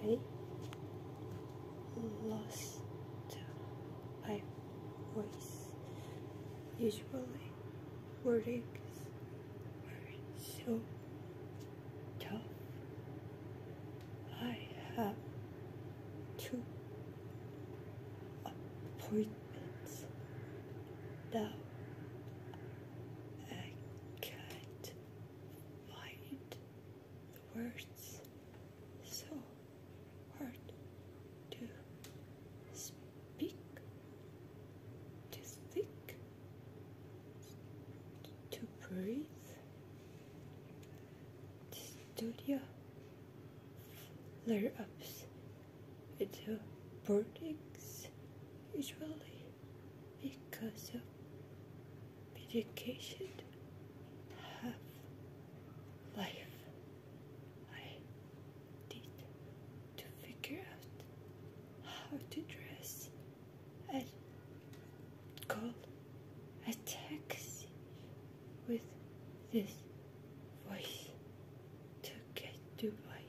I lost my voice. Usually, wordings are so tough. I have 2 appointments now. I can't find the words. So hard to speak, to think, to breathe. Dysphonia flare-ups into burnings, usually because of medication. Half life. I need to figure out how to dress and call a taxi with this voice to get to my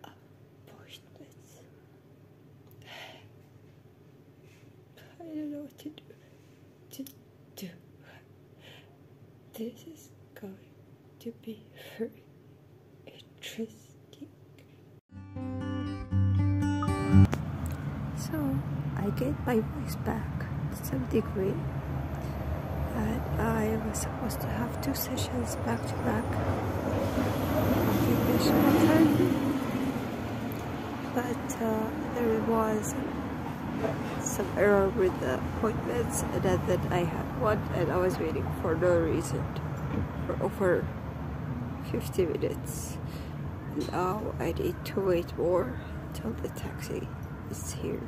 appointments. I don't know what to do. This is going to be very interesting. So I get my voice back to some degree, and I was supposed to have 2 sessions back to back occupational therapy, but there was some error with the appointments, and then I had one and I was waiting for no reason for over 50 minutes. Now I need to wait more until the taxi is here.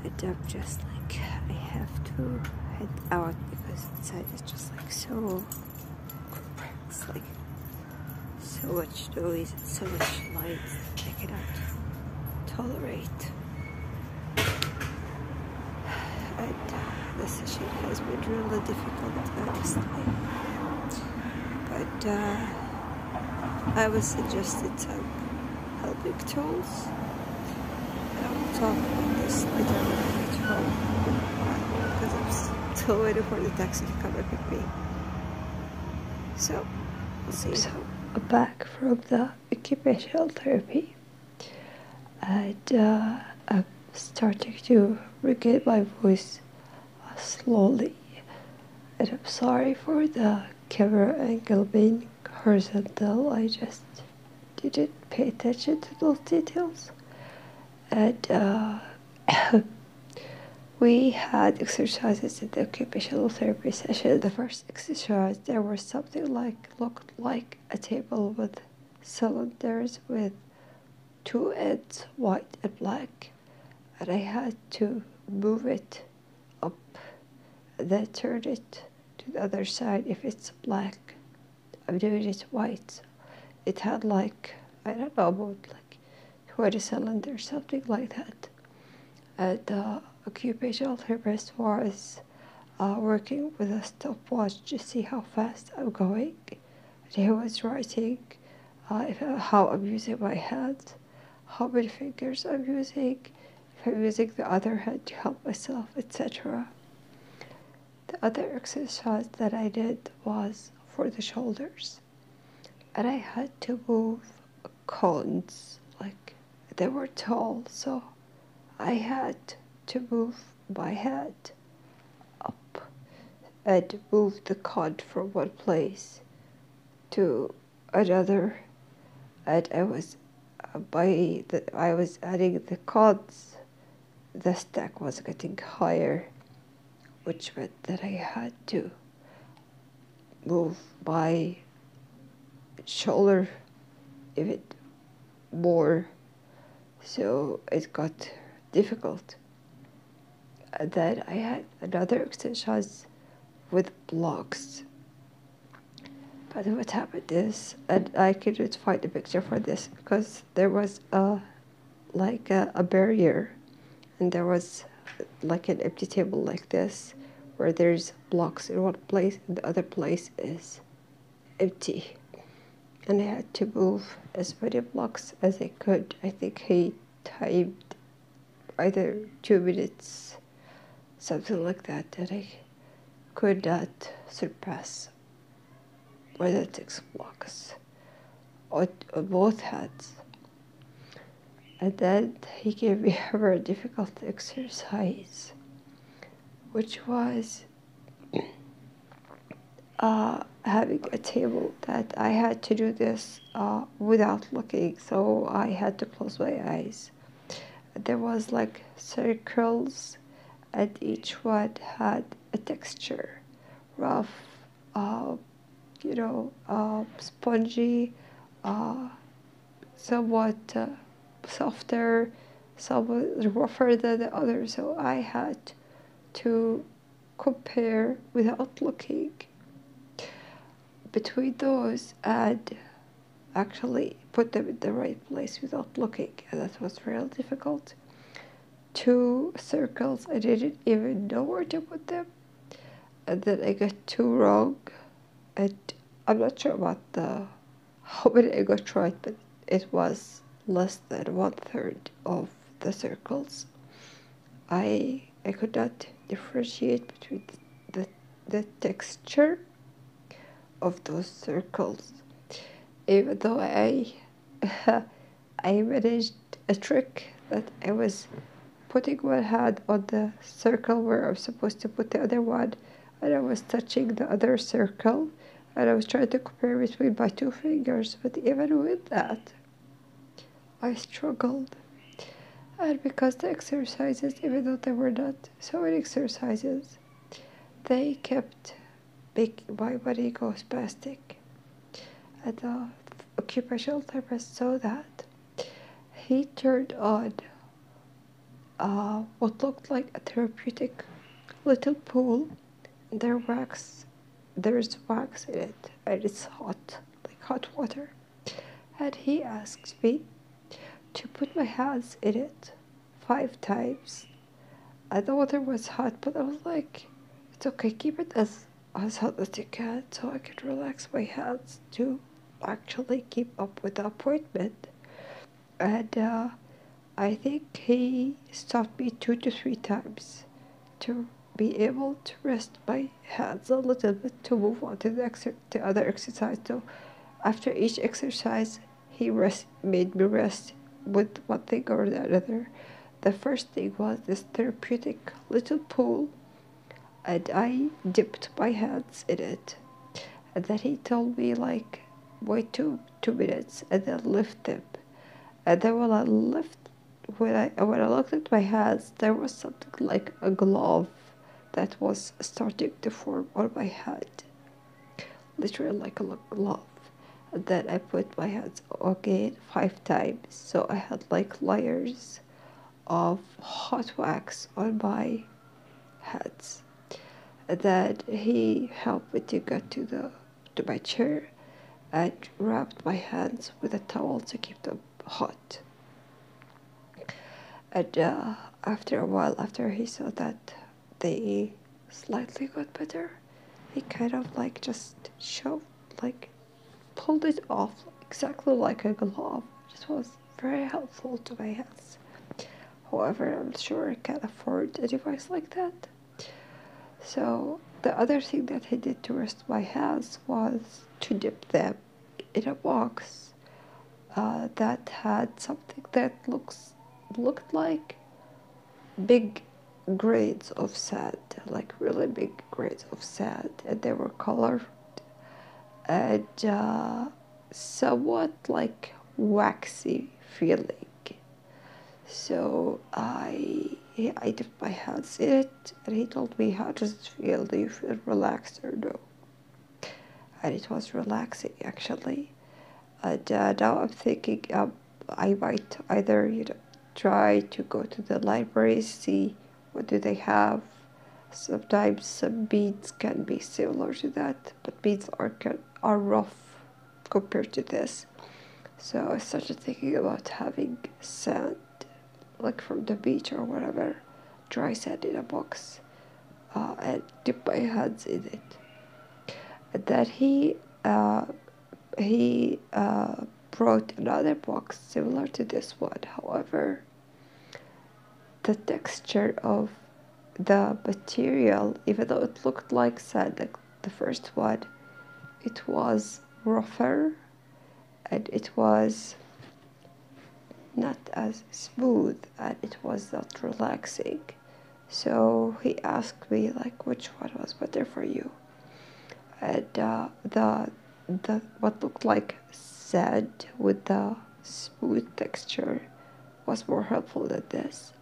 And I'm just like, I have to head out because inside is just like so compressed, like so much noise and so much light that I cannot tolerate. And the session has been really difficult, honestly. But I was suggested some helping tools. And I will talk about this later when I get home, because I'm still waiting for the taxi to come and pick me. So, we'll see. So, back from the occupational therapy, and I'm starting to regain my voice slowly. And I'm sorry for the camera angle being horizontal. I just didn't pay attention to those details. And we had exercises in the occupational therapy session. The first exercise, there was something looked like a table with cylinders with 2 ends, white and black, and I had to move it up and then turn it to the other side. If it's black, I'm doing it white. It had like, I don't know, about like 20 cylinders, something like that. And the occupational therapist was working with a stopwatch to see how fast I'm going. And he was writing how I'm using my hands, how many fingers I'm using, if I'm using the other hand to help myself, etc. The other exercise that I did was for the shoulders. And I had to move cones, like they were tall, so I had to move my head up and move the cone from one place to another. And I was adding the cones, the stack was getting higher, which meant that I had to move my shoulder even more, so it got difficult. And then I had another exercise with blocks. But what happened is, and I couldn't find a picture for this because there was a barrier, and there was like an empty table like this, where there's blocks in one place and the other place is empty. and I had to move as many blocks as I could. I think he timed either 2 minutes, something like that, and I could not surpass more than 6 blocks on both hands. And then he gave me a very difficult exercise, which was having a table that I had to do this without looking, so I had to close my eyes. There was like circles, and each one had a texture, rough, spongy, somewhat softer, somewhat rougher than the other. So I had to compare without looking between those and actually put them in the right place without looking, and that was real difficult. 2 circles, I didn't even know where to put them, and then I got 2 wrong, and I'm not sure about how many I got right, but it was less than 1/3 of the circles. I could not differentiate between the texture of those circles, even though I managed a trick that I was putting one hand on the circle where I was supposed to put the other one, and I was touching the other circle, and I was trying to compare between my 2 fingers, but even with that, I struggled. And because the exercises, even though there were not so many exercises, they kept making my body go spastic. And the occupational therapist saw that. He turned on what looked like a therapeutic little pool. There's wax in it, and it's hot, like hot water. And he asked me to put my hands in it 5 times. And the water was hot, but I was like, it's okay, keep it as hot as you can so I can relax my hands to actually keep up with the appointment. And I think he stopped me 2 to 3 times to be able to rest my hands a little bit to move on to the other exercise. So after each exercise, he made me rest with one thing or the other. The first thing was this therapeutic little pool, and I dipped my hands in it. And then he told me, like, wait 2 minutes and then lift them. And then when I looked at my hands, there was something like a glove that was starting to form on my hand, literally like a glove. And then I put my hands again 5 times, so I had like layers of hot wax on my hands. And then he helped me to get to my chair and wrapped my hands with a towel to keep them hot. And after a while, after he saw that they slightly got better, he kind of like just pulled it off exactly like a glove. It was very helpful to my hands. However, I'm sure I can't afford a device like that. So the other thing that he did to rest my hands was to dip them in a box that had something that looked like big grains of sand, like really big grains of sand, and they were colored and somewhat like waxy feeling. So I dipped my hands in it, and he told me, how does it feel? Do you feel relaxed or no? And it was relaxing, actually. And now I'm thinking I might either try to go to the library, see what do they have. Sometimes some beads can be similar to that, but beads are rough compared to this. So I started thinking about having sand, like from the beach or whatever, dry sand in a box, and dip my hands in it. And then he he brought another box similar to this one. However, the texture of the material, even though it looked like sand, like the first one, it was rougher and it was not as smooth and it was not relaxing. So he asked me like which one was better for you, and the what looked like sand with the smooth texture was more helpful than this.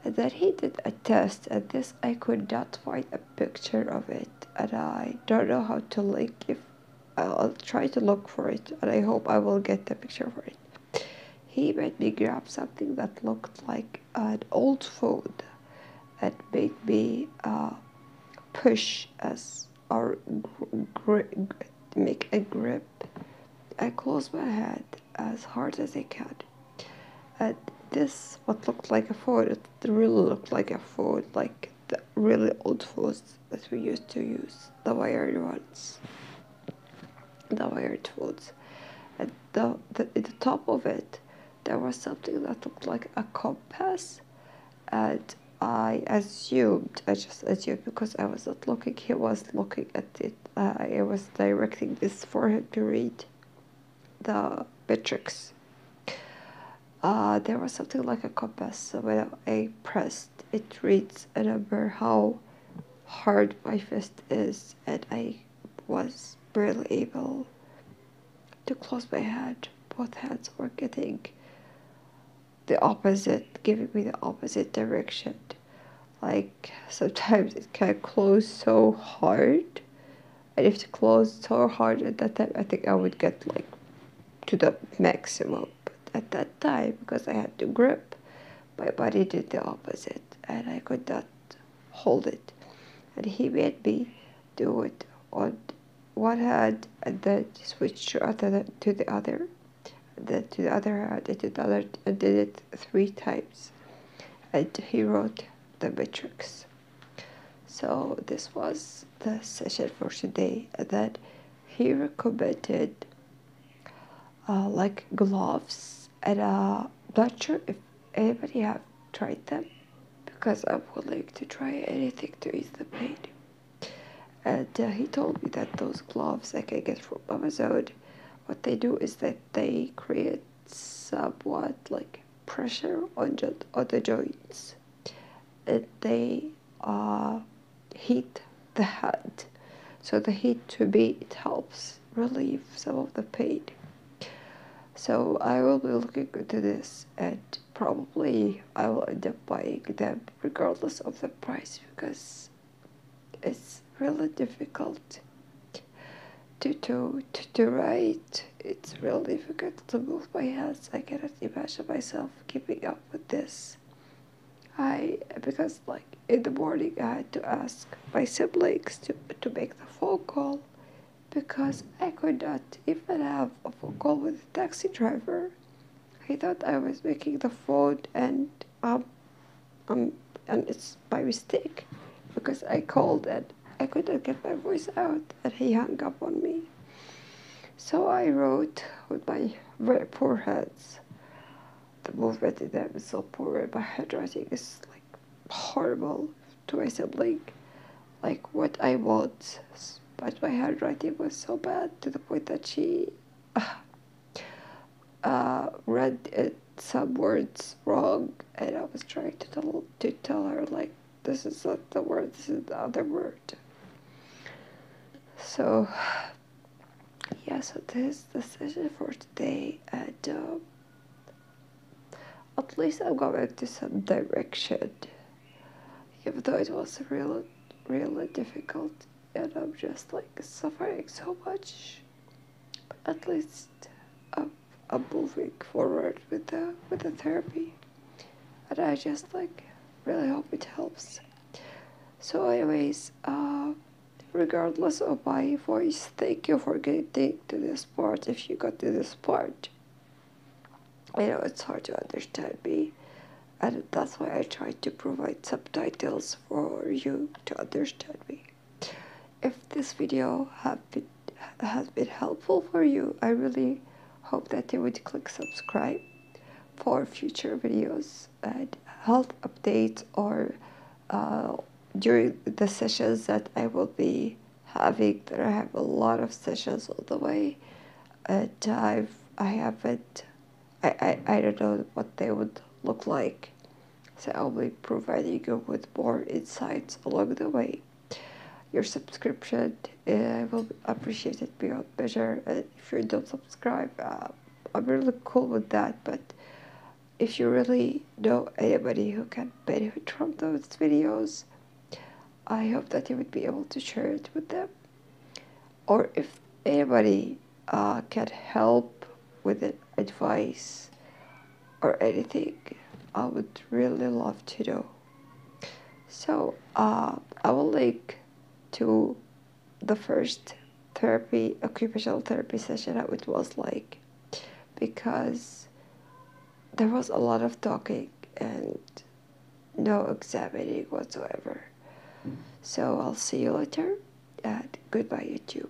And then he did a test, and this I could not find a picture of it, and I don't know how to link. If I'll try to look for it, and I hope I will get the picture for it. He made me grab something that looked like an old phone and made me push as or make a grip. I close my hand as hard as I can, and this what looked like a phone, it really looked like a phone, like the really old phones that we used to use, the wired ones, the wired phones. And at the top of it, there was something that looked like a compass, and I just assumed because I was not looking, he was looking at it. I was directing this for him to read the metrics. There was something like a compass, so when I pressed, it reads a number, how hard my fist is, and I was barely able to close my hand. Both hands were getting the opposite, giving me the opposite direction. Like sometimes it can close so hard, and if it closed so hard at that time, I think I would get like to the maximum. But at that time, because I had to grip, my body did the opposite, and I could not hold it. And he made me do it on one hand, and then switch to the other, and then to the other hand, and to the other, and did it 3 times. And he wrote the metrics. So this was the session for today, and then he recommended like gloves, and not sure if anybody have tried them, because I'm willing to try anything to ease the pain. And he told me that those gloves I can get from Amazon, what they do is that they create somewhat like pressure on the joints, and they heat the hand. So the heat, to me, it helps relieve some of the pain. So I will be looking into this, and probably I will end up buying them regardless of the price, because it's really difficult to write. It's really difficult to move my hands. I cannot imagine myself keeping up with this. Because like in the morning I had to ask my siblings to make the phone call, because I could not even have a phone call with the taxi driver. I thought I was making the phone, and it's by mistake, because I called and I couldn't get my voice out, and he hung up on me. So I wrote with my very poor hands. The movement in them is so poor, and my handwriting is like horrible, to my sibling, like what I want. But my handwriting was so bad to the point that she read it, some words wrong, and I was trying to tell her like, this is not the word, this is the other word. So yeah, so this is the session for today, and at least I'm going to some direction, even though it was really difficult, and I'm just like suffering so much. But at least I'm moving forward with the therapy, and I just like really hope it helps. So anyways, regardless of my voice, thank you for getting to this part. If you got to this part, I know it's hard to understand me, and that's why I try to provide subtitles for you to understand me. If this video has been helpful for you, I really hope that you would click subscribe for future videos and health updates, or during the sessions that I will be having. That I have a lot of sessions all the way, and I haven't, I don't know what they would look like, so I'll be providing you with more insights along the way. Your subscription will be appreciated beyond measure. If you don't subscribe, I'm really cool with that, but if you really know anybody who can benefit from those videos, I hope that you would be able to share it with them. Or if anybody can help with an advice or anything, I would really love to know. So I will link to the first occupational therapy session, how it was like, because there was a lot of talking and no examining whatsoever. So I'll see you later, and goodbye, YouTube.